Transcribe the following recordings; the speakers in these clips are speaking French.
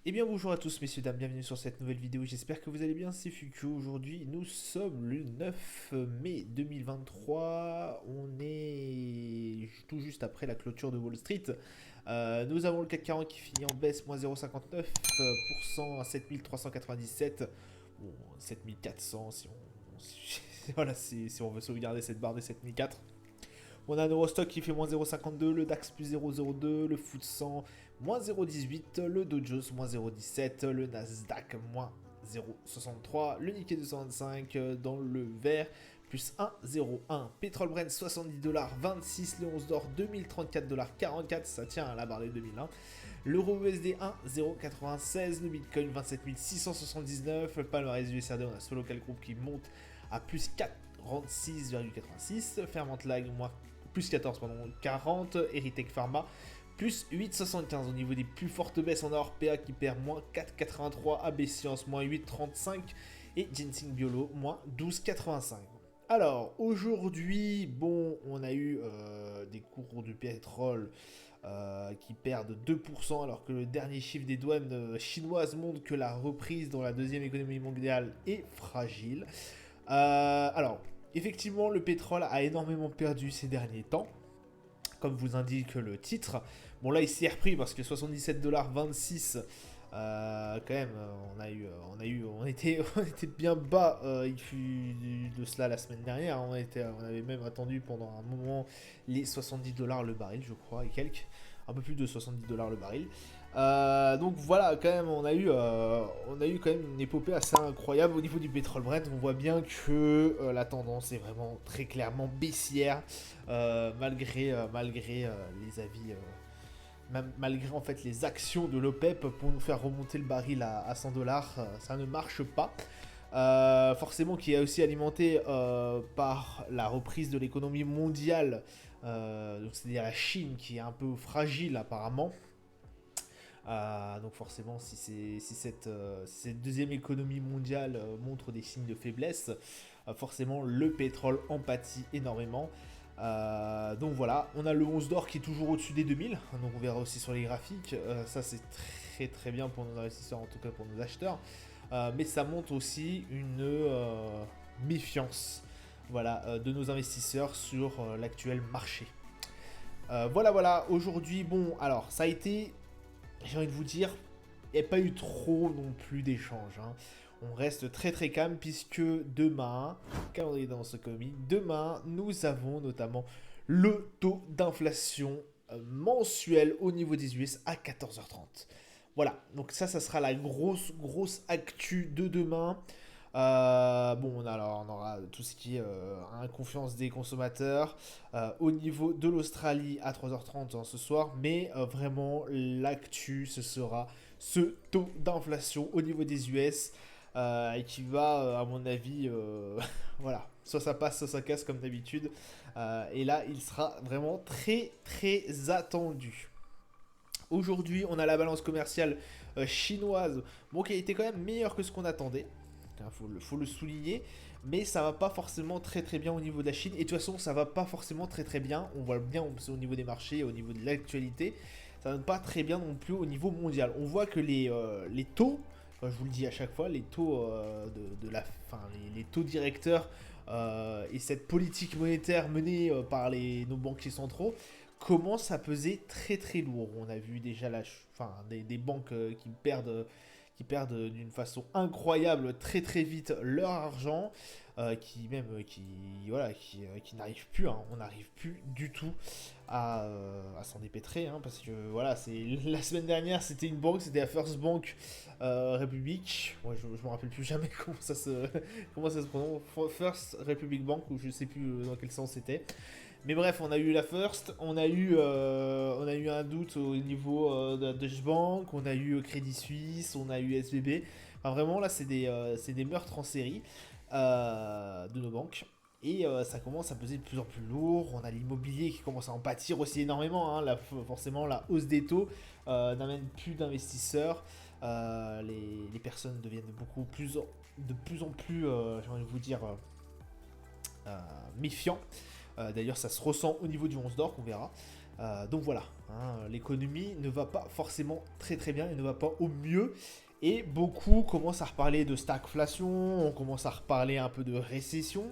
Eh bien bonjour à tous messieurs dames, bienvenue sur cette nouvelle vidéo, j'espère que vous allez bien, c'est Fuku. Aujourd'hui nous sommes le 9 mai 2023, on est tout juste après la clôture de Wall Street. Nous avons le CAC 40 qui finit en baisse, moins 0,59% à 7397, bon 7400 si on, voilà, si on veut sauvegarder cette barre de 7004. On a un Eurostock qui fait moins 0,52, le DAX plus 0,02, le FTSE 100 moins 0,18, le Dow Jones moins 0,17, le Nasdaq moins 0,63, le Nikkei 225 dans le vert plus 1,01. Pétrole Brent 70,26$, le 11 d'or 2034,44$, ça tient à la barre des 2001. L'euro USD 1,096, le Bitcoin 27 679, le palmarès du SRD, on a ce local group qui monte à plus 46,86, Ferment Lag moins plus 14, pardon, 40, Eritech Pharma plus 8,75. Au niveau des plus fortes baisses, on a Orpea qui perd moins 4,83, AB Science moins 8,35 et Ginseng Biolo moins 12,85. Alors aujourd'hui, bon, on a eu des cours du pétrole qui perdent 2% alors que le dernier chiffre des douanes chinoises montre que la reprise dans la deuxième économie mondiale est fragile. Alors, effectivement, le pétrole a énormément perdu ces derniers temps, comme vous indique le titre. Bon, là, il s'est repris parce que 77,26$, quand même, on était bien bas. Il fut de cela la semaine dernière. On avait même attendu pendant un moment les 70$ le baril, je crois, et quelques. Un peu plus de 70$ le baril. Donc voilà, quand même, on a eu quand même une épopée assez incroyable au niveau du pétrole Brent. On voit bien que la tendance est vraiment très clairement baissière, malgré les avis, malgré en fait les actions de l'OPEP pour nous faire remonter le baril à 100$, ça ne marche pas. Forcément qui est aussi alimenté par la reprise de l'économie mondiale, donc c'est-à-dire la Chine qui est un peu fragile apparemment. Donc forcément si cette deuxième économie mondiale montre des signes de faiblesse, forcément le pétrole en pâtit énormément. Donc voilà, on a le 11 d'or qui est toujours au-dessus des 2000, donc on verra aussi sur les graphiques, ça c'est très très bien pour nos investisseurs, en tout cas pour nos acheteurs. Mais ça montre aussi une méfiance, voilà, de nos investisseurs sur l'actuel marché. Voilà, aujourd'hui, bon, alors ça a été, j'ai envie de vous dire, il n'y a pas eu trop non plus d'échanges, hein. On reste très très calme puisque demain, calendrier d'annonce économique, demain nous avons notamment le taux d'inflation mensuel au niveau des US à 14h30. Voilà, donc ça sera la grosse actu de demain. Bon, on aura tout ce qui est confiance des consommateurs au niveau de l'Australie à 3h30 hein, ce soir, mais vraiment l'actu ce sera ce taux d'inflation au niveau des US et qui va, à mon avis, voilà, soit ça passe, soit ça casse comme d'habitude. Et là, il sera vraiment très très attendu. Aujourd'hui, on a la balance commerciale chinoise, bon, qui a été quand même meilleure que ce qu'on attendait. Faut le souligner, mais ça va pas forcément très très bien au niveau de la Chine. Et de toute façon, ça va pas forcément très très bien. On voit bien au niveau des marchés, au niveau de l'actualité, ça va pas très bien non plus au niveau mondial. On voit que les taux, je vous le dis à chaque fois, les taux les taux directeurs et cette politique monétaire menée par nos banquiers centraux commence à peser très très lourd. On a vu déjà des banques qui perdent d'une façon incroyable très très vite leur argent, qui n'arrivent plus, hein. On n'arrive plus du tout à s'en dépêtrer, hein, parce que voilà, c'est la semaine dernière c'était une banque, c'était la First Bank Republic. Ouais, je me rappelle plus jamais comment ça se prononce, First Republic Bank, ou je sais plus dans quel sens c'était. Mais bref, on a eu la First, on a eu un doute au niveau de la Deutsche Bank, on a eu Crédit Suisse, on a eu SBB. Enfin, vraiment, là, c'est des meurtres en série de nos banques. Et ça commence à peser de plus en plus lourd. On a l'immobilier qui commence à en pâtir aussi énormément, hein. Forcément, la hausse des taux n'amène plus d'investisseurs. Les personnes deviennent de plus en plus, j'ai envie de vous dire, méfiants. D'ailleurs, ça se ressent au niveau du 11 d'or, qu'on verra. Donc voilà, hein, l'économie ne va pas forcément très très bien, elle ne va pas au mieux. Et beaucoup commencent à reparler de stagflation, on commence à reparler un peu de récession.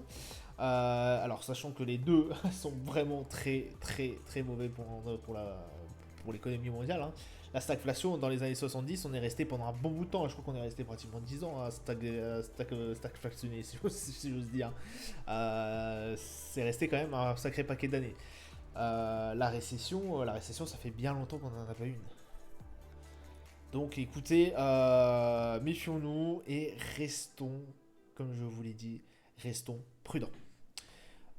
Alors sachant que les deux sont vraiment très très très mauvais pour l'économie mondiale. Hein. La stagflation dans les années 70, on est resté pendant un bon bout de temps, je crois qu'on est resté pratiquement 10 ans à stagflationner si j'ose dire. C'est resté quand même un sacré paquet d'années. La récession, ça fait bien longtemps qu'on n'en a pas une. Donc écoutez, méfions-nous et restons, comme je vous l'ai dit, restons prudents.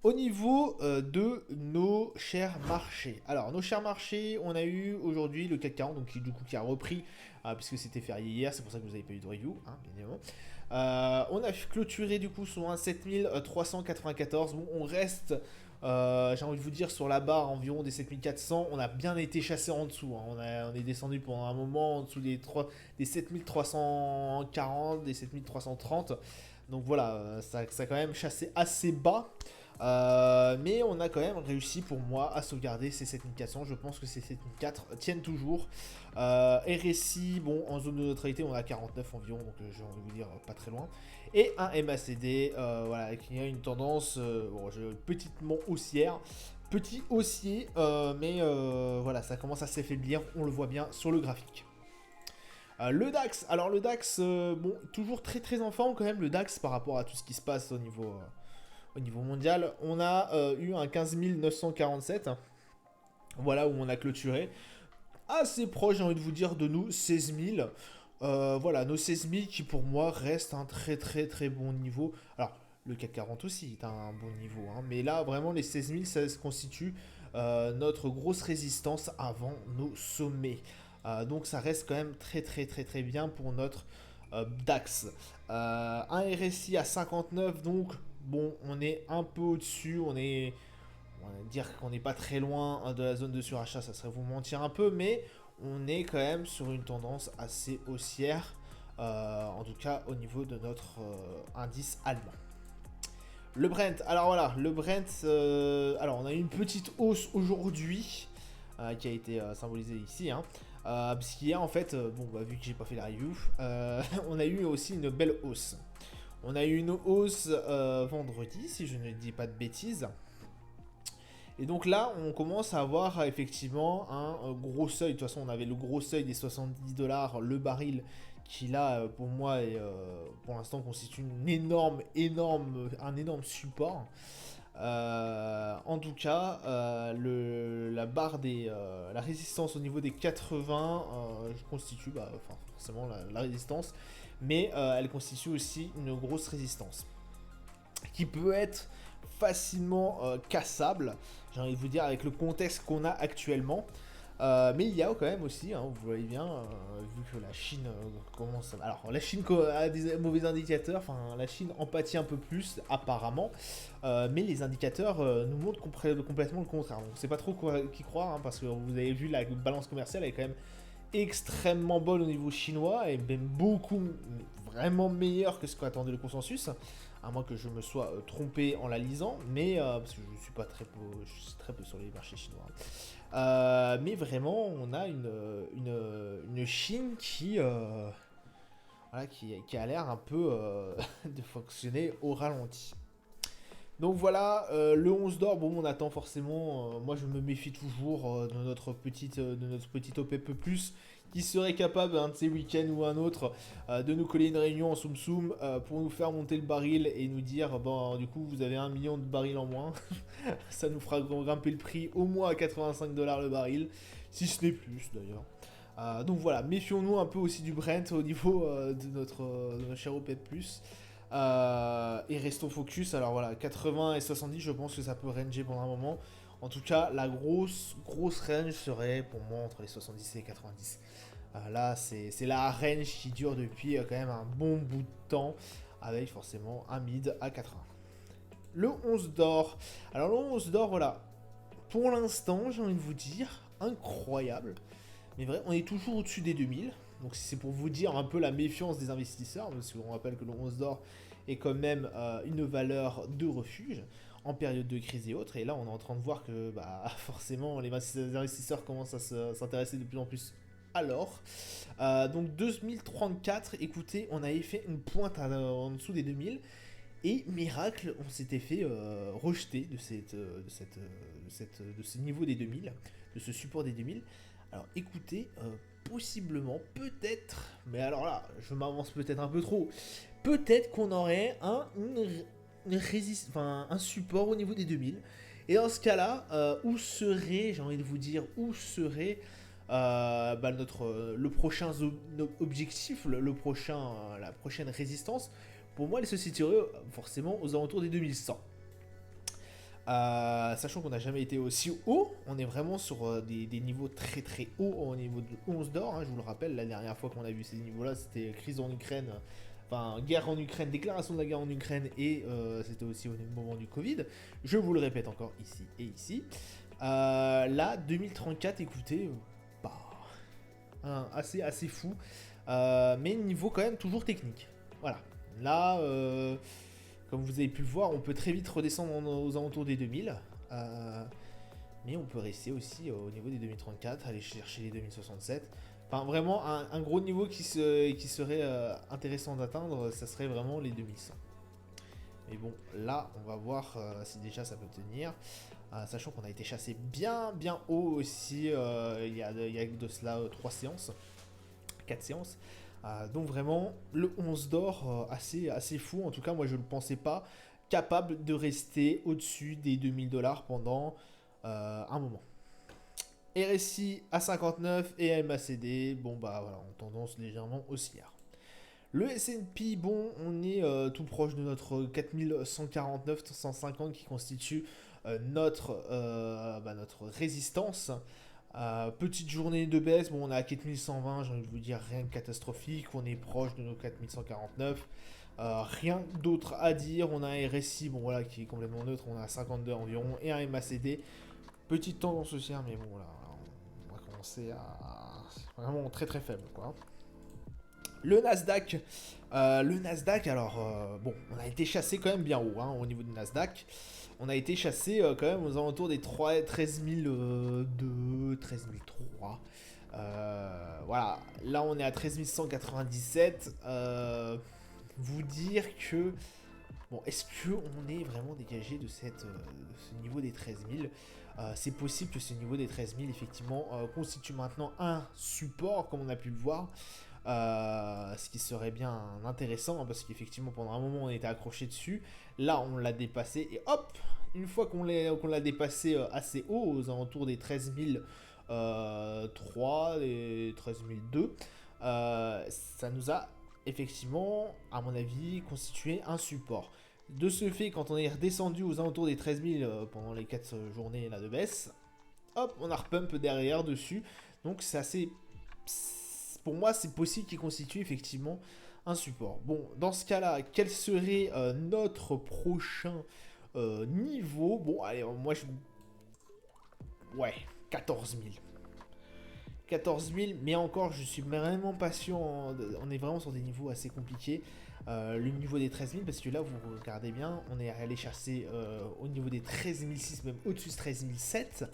Au niveau de nos chers marchés. Alors, nos chers marchés, on a eu aujourd'hui le CAC 40, donc qui a repris, puisque c'était férié hier, c'est pour ça que vous n'avez pas eu de review, hein, bien évidemment. On a clôturé du coup sur un 7394. Bon, on reste, j'ai envie de vous dire, sur la barre environ des 7400. On a bien été chassé en dessous. Hein. On est descendu pendant un moment en dessous des 7340, des 7330. Donc voilà, ça a quand même chassé assez bas. Mais on a quand même réussi pour moi à sauvegarder ces 7400. Je pense que ces 7400 tiennent toujours. RSI, bon, en zone de neutralité, on a 49 environ, donc j'ai envie de vous dire pas très loin. Et un MACD, voilà, qui a une tendance petitement haussière. Petit haussier, mais voilà, ça commence à s'affaiblir, on le voit bien sur le graphique. Le DAX, alors le DAX, bon, toujours très très en forme quand même, le DAX par rapport à tout ce qui se passe au niveau mondial. On a eu un 15 947, voilà où on a clôturé. Assez proche, j'ai envie de vous dire, de nous, 16 000. Voilà, nos 16 000 qui pour moi restent un très très très bon niveau. Alors, le CAC 40 aussi est un bon niveau, hein, mais là, vraiment, les 16 000, ça se constitue notre grosse résistance avant nos sommets. Donc, ça reste quand même très très très très bien pour notre DAX. Un RSI à 59, donc bon, on est un peu au-dessus, on va dire qu'on n'est pas très loin de la zone de surachat, ça serait vous mentir un peu, mais on est quand même sur une tendance assez haussière, en tout cas au niveau de notre indice allemand. Le Brent, alors voilà, le Brent, alors on a eu une petite hausse aujourd'hui, qui a été symbolisée ici, hein, parce qu'hier en fait, bon bah, vu que j'ai pas fait la review, on a eu aussi une belle hausse. On a eu une hausse vendredi, si je ne dis pas de bêtises. Et donc là, on commence à avoir effectivement un gros seuil. De toute façon, on avait le gros seuil des 70 $, le baril, qui là, pour moi, pour l'instant, constitue un énorme support. En tout cas, la résistance au niveau des 80 constitue forcément la résistance, mais elle constitue aussi une grosse résistance qui peut être facilement cassable, j'ai envie de vous dire, avec le contexte qu'on a actuellement. Mais il y a quand même aussi, hein, vous voyez bien, vu que la Chine commence... Alors, la Chine a des mauvais indicateurs, enfin, la Chine empathie un peu plus, apparemment, mais les indicateurs nous montrent complètement le contraire. Donc, c'est pas trop qui croire, hein, parce que vous avez vu, la balance commerciale est quand même extrêmement bonne au niveau chinois, et même beaucoup, vraiment meilleure que ce qu'attendait le consensus. À moins que je me sois trompé en la lisant, mais parce que je suis pas très peu, je suis très peu sur les marchés chinois. Mais vraiment, on a une Chine qui a l'air un peu de fonctionner au ralenti. Donc voilà, le 11 d'or, bon, on attend forcément, moi je me méfie toujours de notre petite OPEP+, qui serait capable, un de ces week-ends ou un autre, de nous coller une réunion en soum-soum pour nous faire monter le baril et nous dire, bon, du coup, vous avez 1 million de barils en moins. Ça nous fera grimper le prix au moins à 85 $ le baril, si ce n'est plus d'ailleurs. Donc voilà, méfions-nous un peu aussi du Brent au niveau de notre cher OPEP+. Et restons focus. Alors voilà, 80 et 70, je pense que ça peut ranger pendant un moment. En tout cas, la grosse range serait pour moi entre les 70 et les 90. Là, c'est la range qui dure depuis quand même un bon bout de temps, avec forcément un mid à 80. Le 11 d'or. Alors le 11 d'or, voilà. Pour l'instant, j'ai envie de vous dire, incroyable. Mais vrai, on est toujours au-dessus des 2000. Donc c'est pour vous dire un peu la méfiance des investisseurs, parce qu'on rappelle que le 11 d'or est quand même une valeur de refuge. en période de crise et autres. Et là, on est en train de voir que bah, forcément, les investisseurs commencent à s'intéresser de plus en plus à l'or. Donc 2034, écoutez, on avait fait une pointe en dessous des 2000. Et miracle, on s'était fait rejeter de ce niveau des 2000, de ce support des 2000. Alors écoutez, possiblement, peut-être, mais alors là, je m'avance peut-être un peu trop, peut-être qu'on aurait un support au niveau des 2000. Et dans ce cas-là, où serait, j'ai envie de vous dire, où serait le prochain objectif, la prochaine résistance? Pour moi, elle se situerait forcément aux alentours des 2100. Sachant qu'on n'a jamais été aussi haut, on est vraiment sur des niveaux très très hauts au niveau de 11 d'or. Hein, je vous le rappelle, la dernière fois qu'on a vu ces niveaux-là, c'était crise en Ukraine, enfin guerre en Ukraine, déclaration de la guerre en Ukraine, et c'était aussi au moment du Covid. Je vous le répète encore ici et ici. Là, 2034, écoutez, assez fou, mais niveau quand même toujours technique. Voilà. Là, comme vous avez pu le voir, on peut très vite redescendre aux alentours des 2000. Mais on peut rester aussi au niveau des 2034, aller chercher les 2067. Enfin, vraiment, un gros niveau qui serait intéressant d'atteindre, ça serait vraiment les 2100. Mais bon, là, on va voir si déjà ça peut tenir. Sachant qu'on a été chassé bien haut aussi, il y a de cela 3 séances, 4 séances. Donc vraiment, le 11 d'or, assez fou. En tout cas, moi, je ne pensais pas capable de rester au-dessus des 2000 $ pendant un moment. RSI à 59 et MACD, bon bah voilà, en tendance légèrement haussière. Le S&P, bon, on est tout proche de notre 4149-150 qui constitue notre résistance. Petite journée de baisse, bon on est à 4120, j'ai envie de vous dire rien de catastrophique, on est proche de nos 4149, rien d'autre à dire, on a un RSI bon voilà qui est complètement neutre, on a 52 environ et un MACD, petite tendance haussière mais bon là on va commencer à vraiment très très faible quoi. Le Nasdaq, alors bon on a été chassé quand même bien haut hein, au niveau du Nasdaq. On a été chassé quand même aux alentours des 13 002, 13 003. Voilà, là on est à 13 197. Vous dire que... Bon, est-ce qu'on est vraiment dégagé de ce niveau des 13 000 c'est possible que ce niveau des 13 000, effectivement, constitue maintenant un support, comme on a pu le voir. Ce qui serait bien intéressant, hein, parce qu'effectivement, pendant un moment, on était accroché dessus. Là, on l'a dépassé, et hop, une fois qu'on l'a dépassé assez haut, aux alentours des 13 003 et 13 002, ça nous a effectivement, à mon avis, constitué un support. De ce fait, quand on est redescendu aux alentours des 13 000 pendant les 4 journées là, de baisse, hop, on a repump derrière dessus. Donc c'est assez... Pour moi, c'est possible qu'il constitue effectivement un support. Bon, dans ce cas-là, quel serait notre prochain niveau? Bon, allez, moi je... Ouais, 14 000. 14 000, mais encore, je suis vraiment patient. On est vraiment sur des niveaux assez compliqués. Le niveau des 13 000, parce que là, vous regardez bien, on est allé chasser au niveau des 13 006, même au-dessus de 13 007,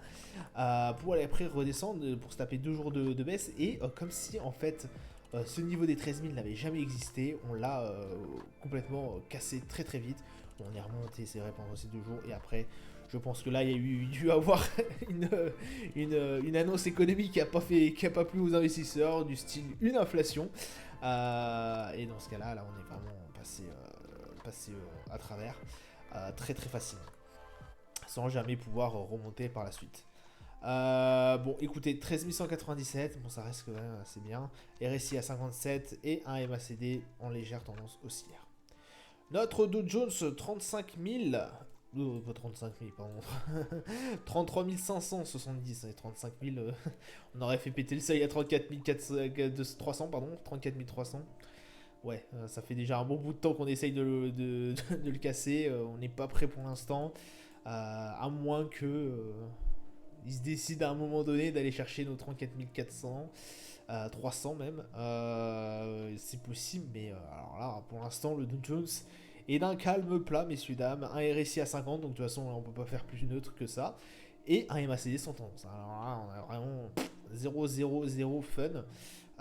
pour aller après redescendre, pour se taper 2 jours de baisse. Et comme si, en fait, ce niveau des 13 000 n'avait jamais existé, on l'a complètement cassé très très vite. On est remonté, c'est vrai, pendant ces 2 jours, et après... Je pense que là, il y a dû avoir une annonce économique qui n'a pas plu aux investisseurs, du style une inflation. Et dans ce cas-là, là, on est vraiment passé à travers très très facilement, sans jamais pouvoir remonter par la suite. Bon, écoutez, 13 197, bon, ça reste quand même assez bien. RSI à 57 et un MACD en légère tendance haussière. Notre Dow Jones 35 000... pas 35 000, pardon. 33 570 et 35 000. On aurait fait péter le seuil à 34 300, pardon. 34 300. Ouais, ça fait déjà un bon bout de temps qu'on essaye de le casser. On n'est pas prêt pour l'instant. À moins que il se décide à un moment donné d'aller chercher nos 34 400. 300 même. C'est possible, mais alors là, pour l'instant, le Dow Jones Et d'un calme plat, messieurs, dames, un RSI à 50, donc de toute façon, on peut pas faire plus neutre que ça. Et un MACD 111. Alors là, on a vraiment 0, 0, 0 fun.